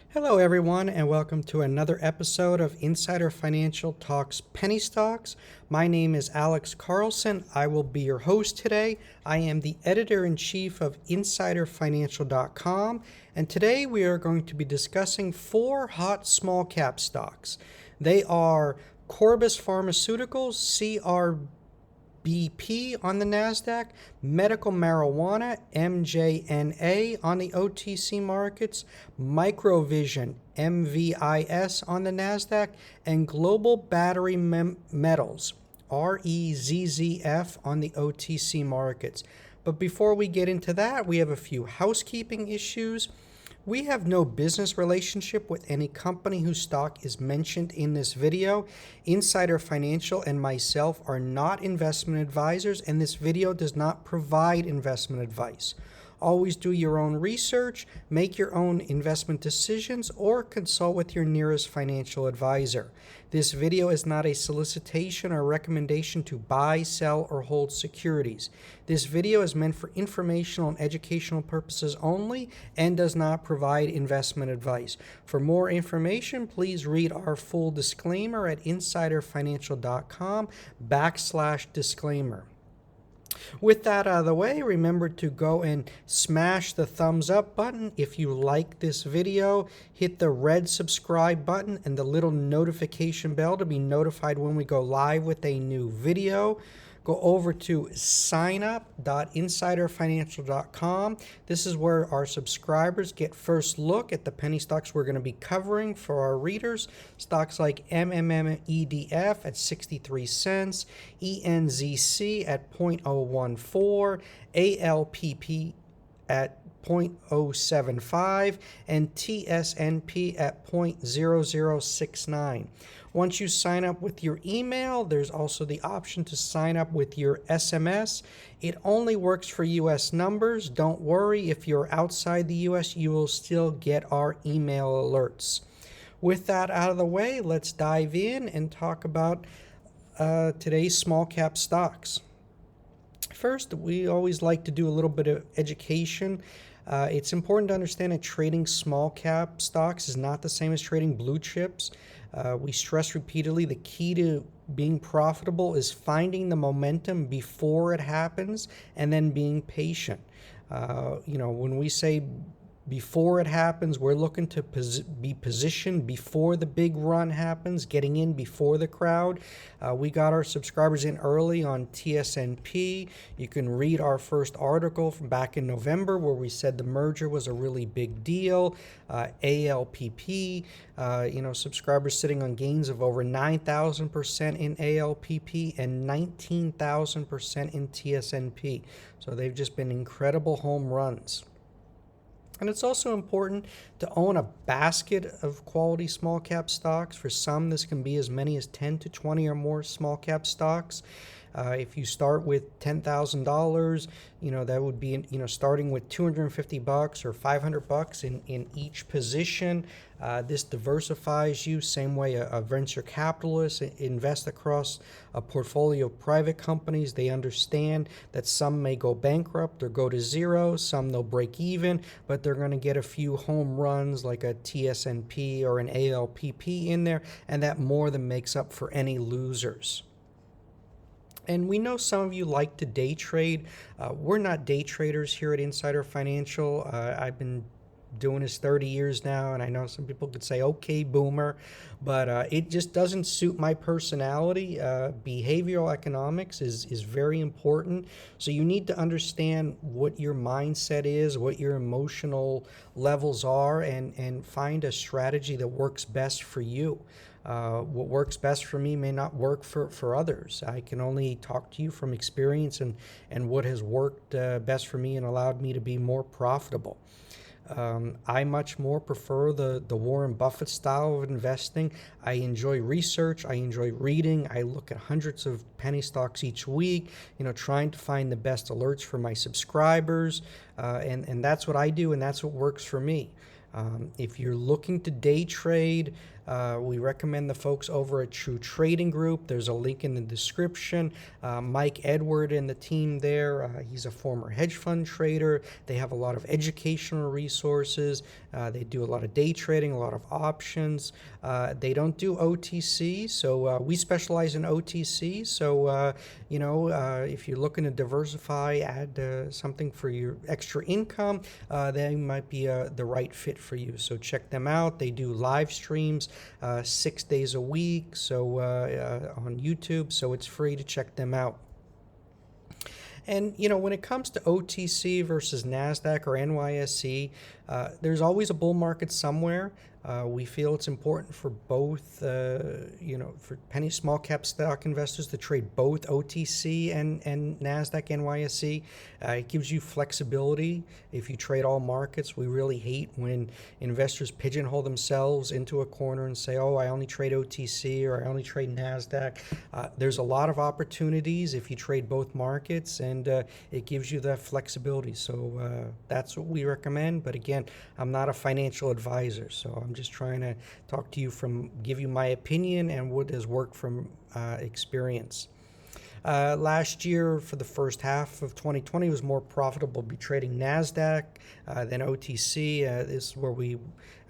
Hello, everyone, and welcome to another episode of Insider Financial Talks Penny Stocks. My name is Alex Carlson. I will be your host today. I am the editor-in-chief of InsiderFinancial.com, and today we are going to be discussing 4 hot small cap stocks. They are Corbus Pharmaceuticals, CRBP on the NASDAQ, medical marijuana, MJNA on the OTC markets, Microvision, MVIS on the NASDAQ, and global battery metals, REZZF on the OTC markets. But before we get into that, we have a few housekeeping issues. We have no business relationship with any company whose stock is mentioned in this video. Insider Financial and myself are not investment advisors, and this video does not provide investment advice. Always do your own research, make your own investment decisions, or consult with your nearest financial advisor. This video is not a solicitation or recommendation to buy, sell, or hold securities. This video is meant for informational and educational purposes only and does not provide investment advice. For more information, please read our full disclaimer at insiderfinancial.com/disclaimer. With that out of the way, remember to go and smash the thumbs up button. If you like this video, hit the red subscribe button and the little notification bell to be notified when we go live with a new video. Go over to signup.insiderfinancial.com. This is where our subscribers get first look at the penny stocks we're going to be covering for our readers. Stocks like MMEDF at 63 cents, ENZC at 0.014, ALPP at 0.075, and TSNP at 0.0069. Once you sign up with your email, there's also the option to sign up with your SMS. It only works for US numbers. Don't worry, if you're outside the US, you will still get our email alerts. With that out of the way, let's dive in and talk about today's small cap stocks. First, we always like to do a little bit of education. It's important to understand that trading small cap stocks is not the same as trading blue chips. We stress repeatedly the key to being profitable is finding the momentum before it happens and then being patient. When we say before it happens, we're looking to be positioned before the big run happens, getting in before the crowd. We got our subscribers in early on TSNP. You can read our first article from back in November where we said the merger was a really big deal. ALPP, subscribers sitting on gains of over 9,000% in ALPP and 19,000% in TSNP. So they've just been incredible home runs. And it's also important to own a basket of quality small cap stocks. For some, this can be as many as 10 to 20 or more small cap stocks. If you start with $10,000, that would be, starting with $250 or $500 in each position. This diversifies you, same way a venture capitalist invest across a portfolio of private companies. They understand that some may go bankrupt or go to zero, some they'll break even, but they're going to get a few home runs like a TSNP or an ALPP in there, and that more than makes up for any losers. And we know some of you like to day trade. We're not day traders here at Insider Financial. I've been doing this 30 years now, and I know some people could say, okay, boomer, but it just doesn't suit my personality. Behavioral economics is very important. So you need to understand what your mindset is, what your emotional levels are, and find a strategy that works best for you. What works best for me may not work for others. I can only talk to you from experience and what has worked best for me and allowed me to be more profitable. I much more prefer the Warren Buffett style of investing. I enjoy research. I enjoy reading. I look at hundreds of penny stocks each week, trying to find the best alerts for my subscribers. And that's what I do, and that's what works for me. If you're looking to day trade, we recommend the folks over at True Trading Group. There's a link in the description. Mike Edward and the team there, he's a former hedge fund trader. They have a lot of educational resources. They do a lot of day trading, a lot of options. They don't do OTC, so we specialize in OTC. So, if you're looking to diversify, add something for your extra income, they might be the right fit for you. So check them out. They do live streams 6 days a week, so on YouTube, so it's free to check them out. And, when it comes to OTC versus NASDAQ or NYSE, there's always a bull market somewhere. We feel it's important for both, for penny small cap stock investors to trade both OTC and NASDAQ, NYSE. It gives you flexibility if you trade all markets. We really hate when investors pigeonhole themselves into a corner and say, oh, I only trade OTC or I only trade NASDAQ. There's a lot of opportunities if you trade both markets, and it gives you that flexibility. So that's what we recommend. But again, I'm not a financial advisor, so I'm just trying to talk to you give you my opinion and what has worked from experience. Last year, for the first half of 2020, was more profitable to be trading NASDAQ than OTC. This is where we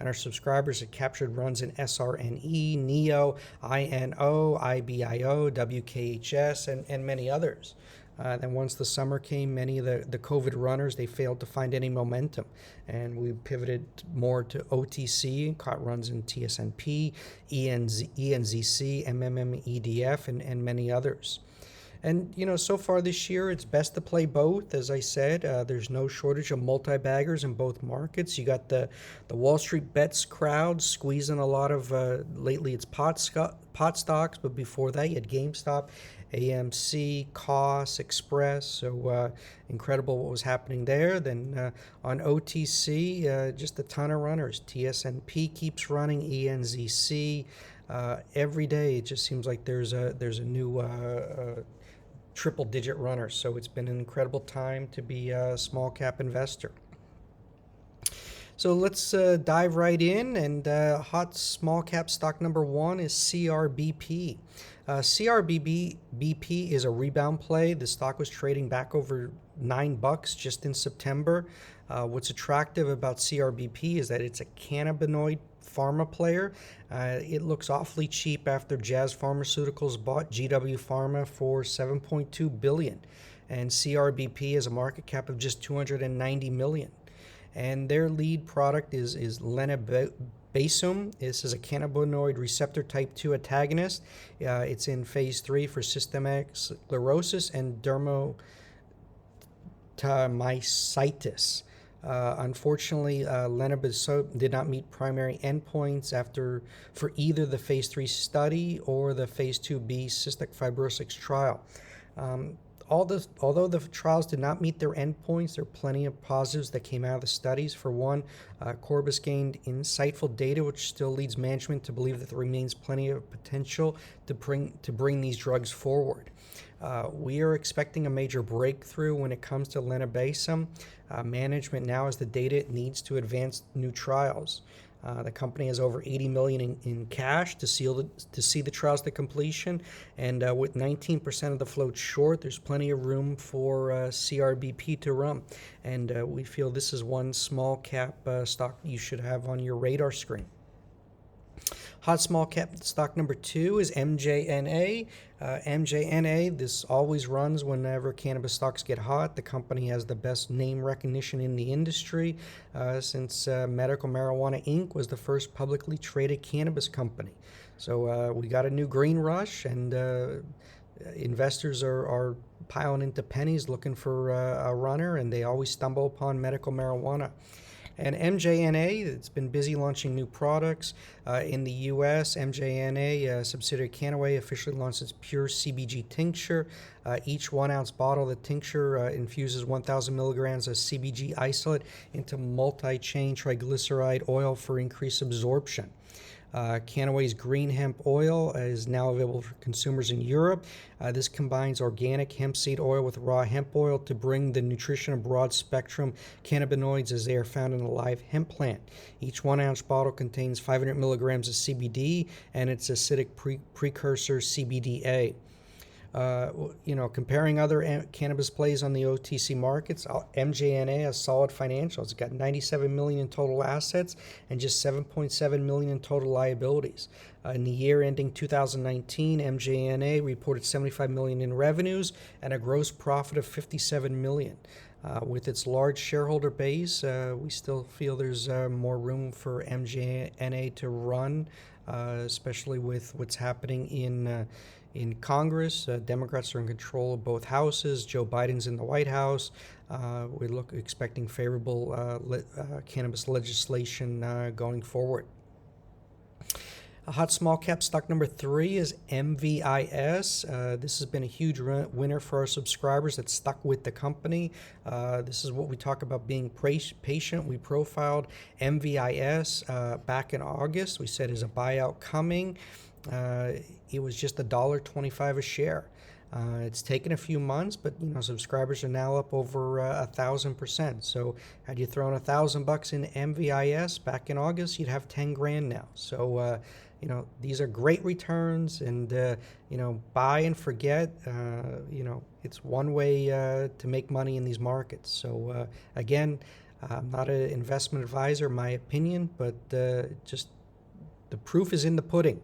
and our subscribers had captured runs in SRNE, NEO, INO, IBIO, WKHS, and many others. Then once the summer came, many of the COVID runners, they failed to find any momentum. And we pivoted more to OTC, caught runs in TSNP, ENZC, MMEDF, and many others. And, so far this year, it's best to play both. As I said, there's no shortage of multi-baggers in both markets. You got the Wall Street bets crowd squeezing a lot of, lately it's pot stocks, but before that you had GameStop, AMC, COS, Express. So incredible what was happening there. Then on OTC, just a ton of runners. TSNP keeps running, ENZC. Every day it just seems like there's a new triple-digit runner. So it's been an incredible time to be a small cap investor. So let's dive right in, and hot small cap stock number one is CRBP. CRBP is a rebound play. The stock was trading back over $9 just in September. What's attractive about CRBP is that it's a cannabinoid pharma player. It looks awfully cheap after Jazz Pharmaceuticals bought GW Pharma for $7.2 billion, and CRBP has a market cap of just $290 million. And their lead product is lenabasum. This is a cannabinoid receptor type 2 antagonist. It's in phase 3 for systemic sclerosis and dermatomyositis. Unfortunately, lenabasum did not meet primary endpoints for either the phase 3 study or the phase 2b cystic fibrosis trial. Although the trials did not meet their endpoints, there are plenty of positives that came out of the studies. For one, Corbus gained insightful data, which still leads management to believe that there remains plenty of potential to bring these drugs forward. We are expecting a major breakthrough when it comes to lenabasum. Management now has the data it needs to advance new trials. The company has over $80 million in cash to see the trials to completion, and with 19% of the float short, there's plenty of room for CRBP to run. And we feel this is one small cap stock you should have on your radar screen. Hot small cap stock number two is MJNA. MJNA, this always runs whenever cannabis stocks get hot. The company has the best name recognition in the industry since Medical Marijuana Inc. was the first publicly traded cannabis company. So we got a new green rush, and investors are piling into pennies looking for a runner, and they always stumble upon medical marijuana. And MJNA, it's been busy launching new products. In the U.S., MJNA, subsidiary Canaway, officially launched its pure CBG tincture. Each 1 ounce bottle of the tincture infuses 1,000 milligrams of CBG isolate into multi-chain triglyceride oil for increased absorption. Canaway's green hemp oil is now available for consumers in Europe. This combines organic hemp seed oil with raw hemp oil to bring the nutrition of broad-spectrum cannabinoids as they are found in a live hemp plant. Each 1-ounce bottle contains 500 milligrams of CBD and its acidic precursor CBDA. Comparing other cannabis plays on the OTC markets, MJNA has solid financials. It's got 97 million in total assets and just 7.7 million in total liabilities. In the year ending 2019, MJNA reported 75 million in revenues and a gross profit of 57 million. With its large shareholder base, we still feel there's more room for MJNA to run, especially with what's happening in Congress. Democrats are in control of both houses. Joe Biden's in the White House. We're expecting favorable cannabis legislation going forward. Hot small cap stock number 3 is MVIS. This has been a huge winner for our subscribers that stuck with the company. This is what we talk about being patient. We profiled MVIS back in August. We said is a buyout coming. It was just $1.25 a share. It's taken a few months, but subscribers are now up over 1,000%. So had you thrown $1,000 in MVIS back in August, you'd have 10 grand now. So these are great returns, and buy and forget. It's one way to make money in these markets. So again, I'm not an investment advisor, in my opinion, but just the proof is in the pudding.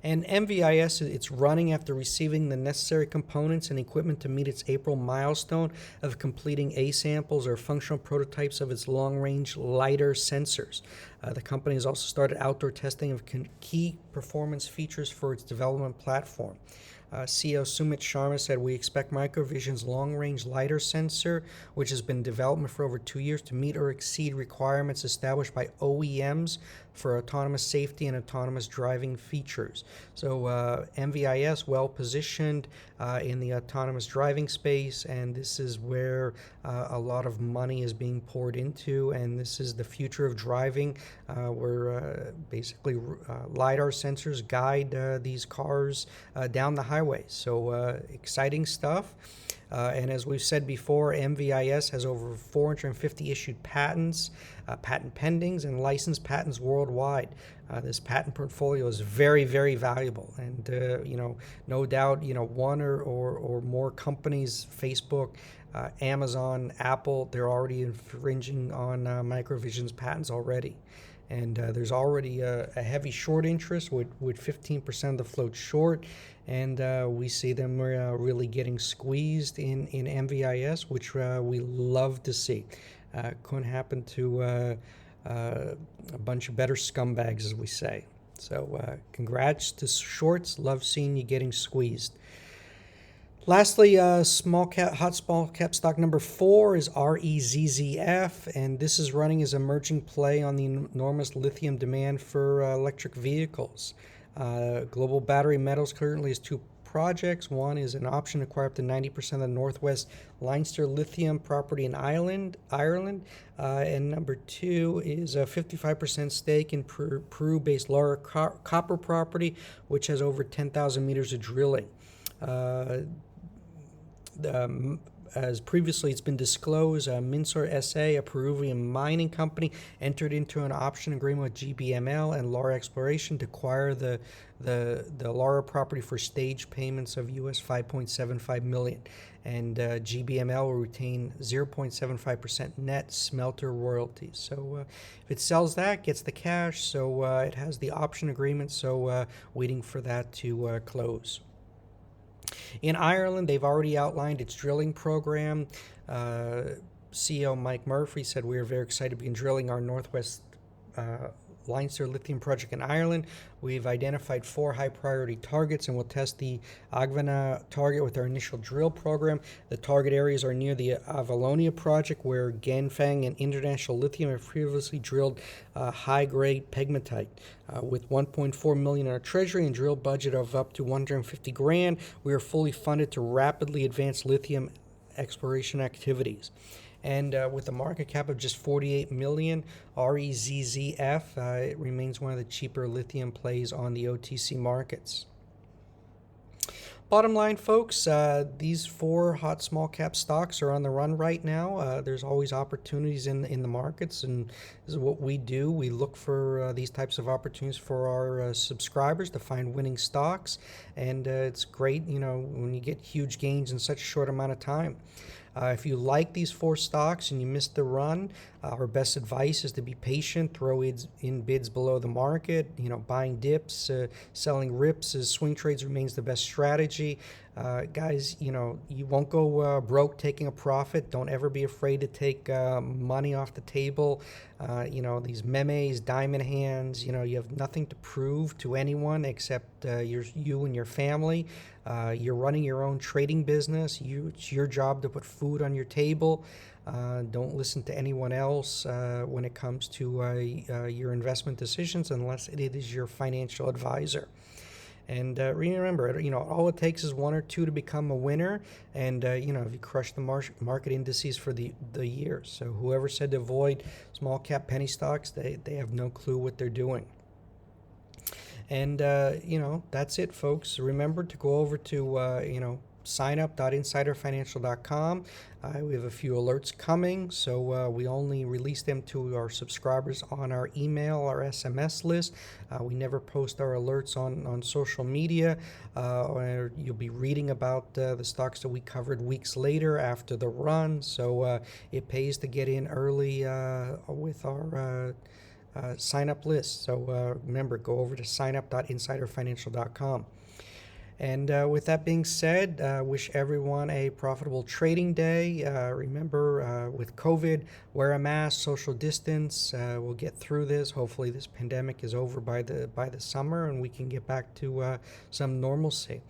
And MVIS, it's running after receiving the necessary components and equipment to meet its April milestone of completing A-samples or functional prototypes of its long-range LiDAR sensors. The company has also started outdoor testing of key performance features for its development platform. CEO Sumit Sharma said, "We expect Microvision's long-range LiDAR sensor, which has been in development for over 2 years, to meet or exceed requirements established by OEMs for autonomous safety and autonomous driving features." So MVIS well positioned in the autonomous driving space, and this is where a lot of money is being poured into, and this is the future of driving, where basically LiDAR sensors guide these cars down the highway. So exciting stuff. And as we've said before, MVIS has over 450 issued patents, patent pendings, and licensed patents worldwide. This patent portfolio is very, very valuable. And, no doubt, one or more companies, Facebook, Amazon, Apple, they're already infringing on Microvision's patents already. And there's already a heavy short interest with 15% of the float short. And we see them really getting squeezed in MVIS, which we love to see. Couldn't happen to a bunch of better scumbags, as we say. So congrats to shorts. Love seeing you getting squeezed. Lastly, hot small cap stock number 4 is REZZF, and this is running as emerging play on the enormous lithium demand for electric vehicles. Global Battery Metals currently has 2 projects. One is an option to acquire up to 90% of the Northwest Leinster lithium property in Ireland. And number 2 is a 55% stake in Peru-based Laura copper property, which has over 10,000 meters of drilling. As previously it's been disclosed, Minsor SA, a Peruvian mining company, entered into an option agreement with GBML and Laura Exploration to acquire the Laura property for stage payments of US $5.75 million. And GBML will retain 0.75% net smelter royalties. So if it sells that, gets the cash. So it has the option agreement, so waiting for that to close. In Ireland, they've already outlined its drilling program. CEO Mike Murphy said, "We are very excited to begin drilling our Northwest Leinster lithium project in Ireland. We've identified 4 high-priority targets, and we'll test the Agvana target with our initial drill program. The target areas are near the Avalonia project, where Ganfeng and International Lithium have previously drilled high-grade pegmatite. With 1.4 million in our treasury and drill budget of up to 150 grand, we are fully funded to rapidly advance lithium exploration activities." And with a market cap of just 48 million, REZZF, it remains one of the cheaper lithium plays on the OTC markets. Bottom line, folks, these 4 hot small cap stocks are on the run right now. There's always opportunities in the markets, and this is what we do. We look for these types of opportunities for our subscribers to find winning stocks, and it's great, you know, when you get huge gains in such a short amount of time. If you like these 4 stocks and you missed the run, our best advice is to be patient, throw in bids below the market, you know, buying dips, selling rips as swing trades remains the best strategy. Guys, you know, you won't go broke taking a profit. Don't ever be afraid to take money off the table. You know, these memes, diamond hands, you know, you have nothing to prove to anyone except you and your family. You're running your own trading business. It's your job to put food on your table. Don't listen to anyone else when it comes to your investment decisions unless it is your financial advisor. And remember, you know, all it takes is 1 or 2 to become a winner. And, you know, if you crush the market indices for the year. So whoever said to avoid small cap penny stocks, they have no clue what they're doing. And, you know, that's it, folks. Remember to go over to, you know, signup.insiderfinancial.com. We have a few alerts coming, so we only release them to our subscribers on our email, our SMS list. We never post our alerts on social media. Or you'll be reading about the stocks that we covered weeks later after the run, so it pays to get in early with our sign up list. So remember, go over to signup.insiderfinancial.com. And with that being said, wish everyone a profitable trading day. Remember, with COVID, wear a mask, social distance. We'll get through this. Hopefully this pandemic is over by the summer and we can get back to some normalcy.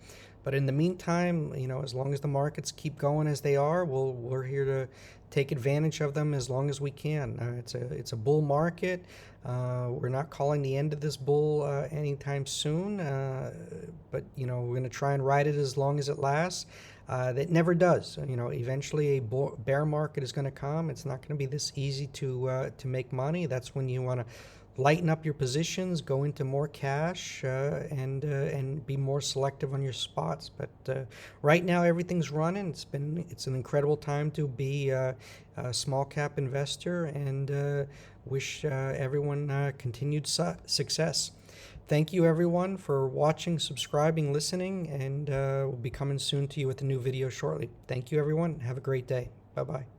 But in the meantime, you know, as long as the markets keep going as they are, we're here to take advantage of them as long as we can. It's a bull market. We're not calling the end of this bull anytime soon, but you know, we're going to try and ride it as long as it lasts. That never does. You know, eventually a bear market is going to come. It's not going to be this easy to make money. That's when you want to lighten up your positions, go into more cash, and be more selective on your spots. But right now everything's running. It's an incredible time to be a small cap investor, and wish everyone continued success. Thank you everyone for watching, subscribing, listening, and we'll be coming soon to you with a new video shortly. Thank you everyone. Have a great day. Bye-bye.